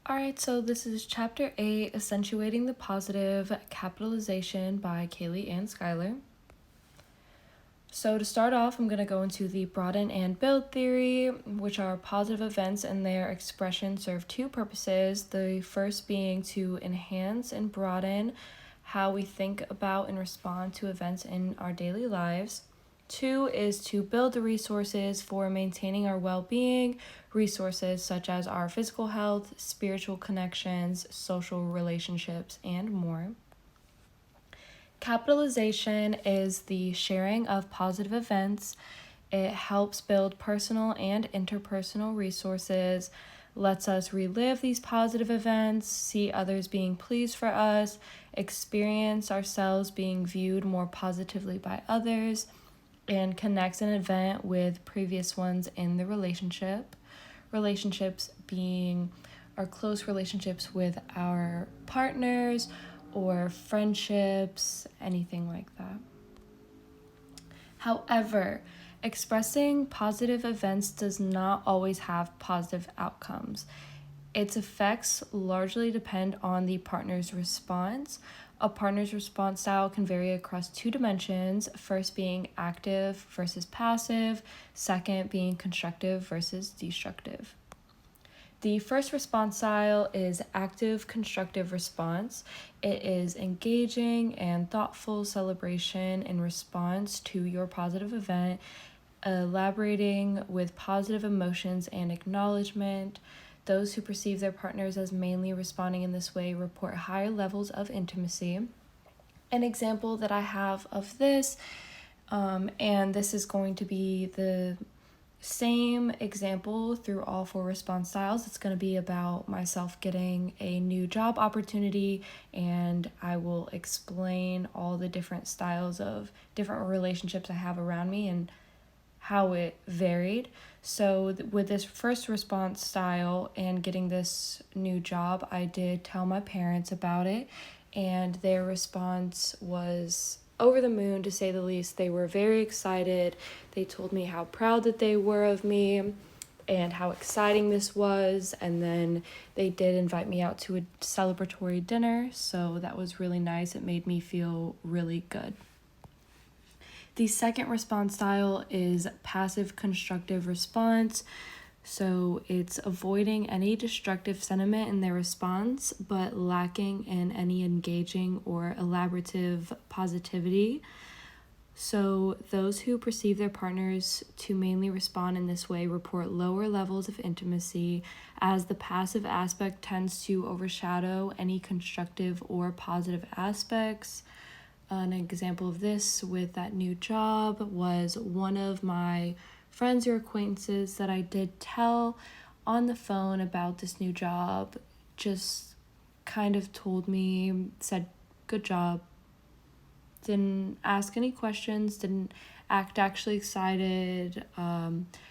All right, so this is Chapter 8, Accentuating the Positive, Capitalization by Kailey and Skyler. So to start off, I'm going to go into the broaden and build theory, which are positive events and their expression serve two purposes. The first being to enhance and broaden how we think about and respond to events in our daily lives. Two is to build the resources for maintaining our well-being, resources such as our physical health, spiritual connections, social relationships, and more. Capitalization is the sharing of positive events. It helps build personal and interpersonal resources, lets us relive these positive events, see others being pleased for us, experience ourselves being viewed more positively by others, and connects an event with previous ones in the relationship. Relationships being our close relationships with our partners or friendships, anything like that. However, expressing positive events does not always have positive outcomes. Its effects largely depend on the partner's response. A partner's response style can vary across two dimensions, first being active versus passive, second being constructive versus destructive. The first response style is active constructive response. It is engaging and thoughtful celebration in response to your positive event, elaborating with positive emotions and acknowledgement. Those who perceive their partners as mainly responding in this way report higher levels of intimacy. An example that I have of this, and this is going to be the same example through all four response styles. It's going to be about myself getting a new job opportunity, and I will explain all the different styles of different relationships I have around me and how it varied. So with this first response style and getting this new job, I did tell my parents about it, and their response was over the moon, to say the least. They were very excited. They told me how proud that they were of me and how exciting this was, and then they did invite me out to a celebratory dinner, so that was really nice. It made me feel really good. The second response style is passive constructive response. So it's avoiding any destructive sentiment in their response, but lacking in any engaging or elaborative positivity. So those who perceive their partners to mainly respond in this way report lower levels of intimacy, as the passive aspect tends to overshadow any constructive or positive aspects. An example of this with that new job was one of my friends or acquaintances that I did tell on the phone about this new job just kind of told me, said, good job. Didn't ask any questions, didn't act actually excited.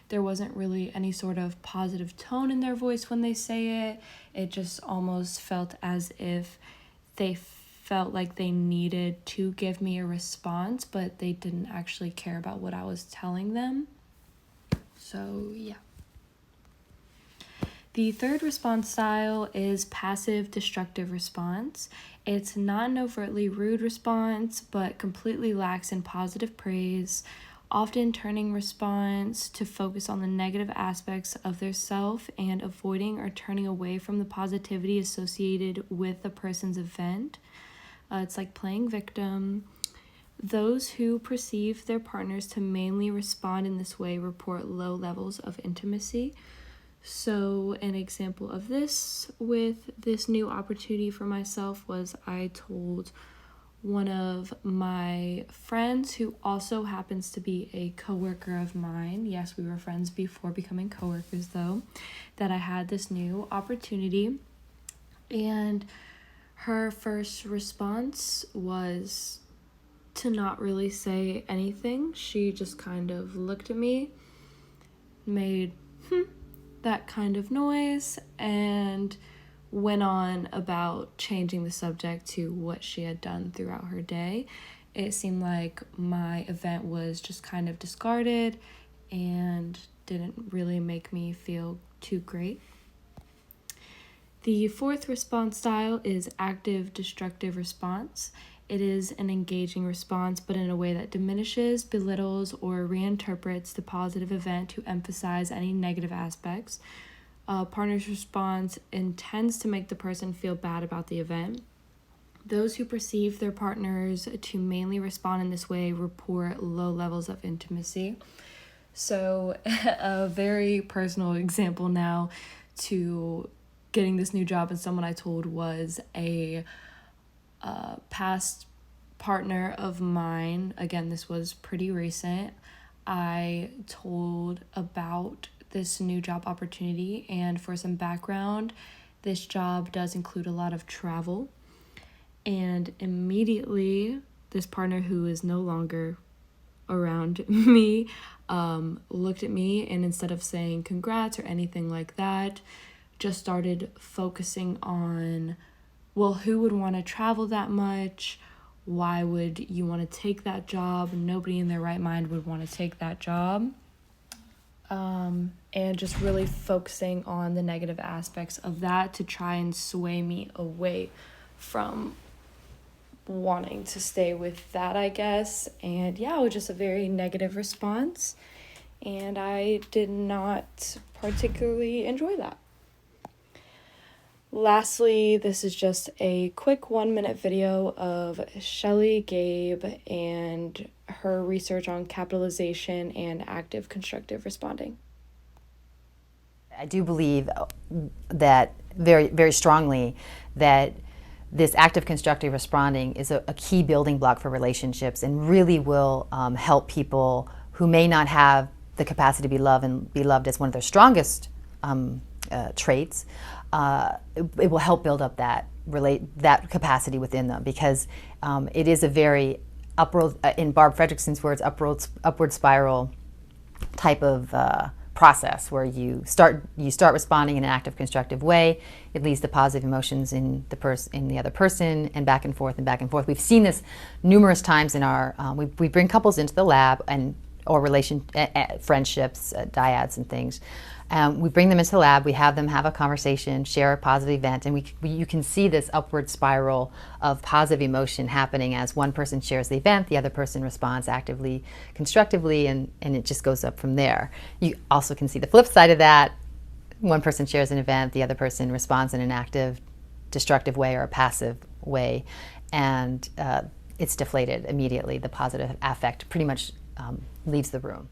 There wasn't really any sort of positive tone in their voice when they say it. It just almost felt as if they felt like they needed to give me a response, but they didn't actually care about what I was telling them. So, yeah. The third response style is passive destructive response. It's not an overtly rude response, but completely lacks in positive praise, often turning response to focus on the negative aspects of their self and avoiding or turning away from the positivity associated with the person's event. It's like playing victim. Those who perceive their partners to mainly respond in this way report low levels of intimacy. So an example of this with this new opportunity for myself was I told one of my friends, who also happens to be a coworker of mine. Yes, we were friends before becoming coworkers though, that I had this new opportunity. And her first response was to not really say anything. She just kind of looked at me, made that kind of noise, and went on about changing the subject to what she had done throughout her day. It seemed like my event was just kind of discarded and didn't really make me feel too great. The fourth response style is active destructive response. It is an engaging response, but in a way that diminishes, belittles, or reinterprets the positive event to emphasize any negative aspects. Partner's response intends to make the person feel bad about the event. Those who perceive their partners to mainly respond in this way report low levels of intimacy. So, a very personal example now to getting this new job and someone I told was a past partner of mine. Again, this was pretty recent. I told about this new job opportunity, and for some background, this job does include a lot of travel. And immediately, this partner, who is no longer around me, looked at me, and instead of saying congrats or anything like that, just started focusing on, well, who would want to travel that much? Why would you want to take that job? Nobody in their right mind would want to take that job. And just really focusing on the negative aspects of that to try and sway me away from wanting to stay with that, I guess. And yeah, it was just a very negative response, and I did not particularly enjoy that. Lastly, this is just a quick 1-minute video of Shelley Gabe and her research on capitalization and active constructive responding. I do believe that very, very strongly that this active constructive responding is a key building block for relationships, and really will help people who may not have the capacity to be loved and be loved as one of their strongest traits. It will help build up that capacity within them, because it is a very upward, in Barb Fredrickson's words, upward spiral type of process, where you start responding in an active constructive way. It leads to positive emotions in the other person, and back and forth and back and forth. We've seen this numerous times in our we bring couples into the lab, or friendships, dyads and things. We bring them into the lab, we have them have a conversation, share a positive event, and you can see this upward spiral of positive emotion happening as one person shares the event, the other person responds actively, constructively, and it just goes up from there. You also can see the flip side of that. One person shares an event, the other person responds in an active, destructive way or a passive way, and it's deflated immediately. The positive affect pretty much leaves the room.